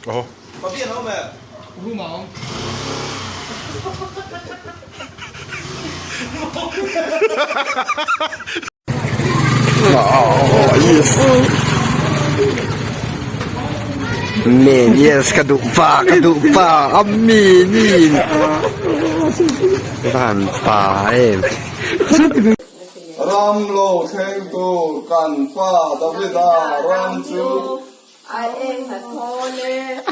哦，把电脑没？入盲。不好意思。Yes, kedupa, amin. Tanpa, Ram lo theng tu kan fa Davida ram chu ai em thật thôi nè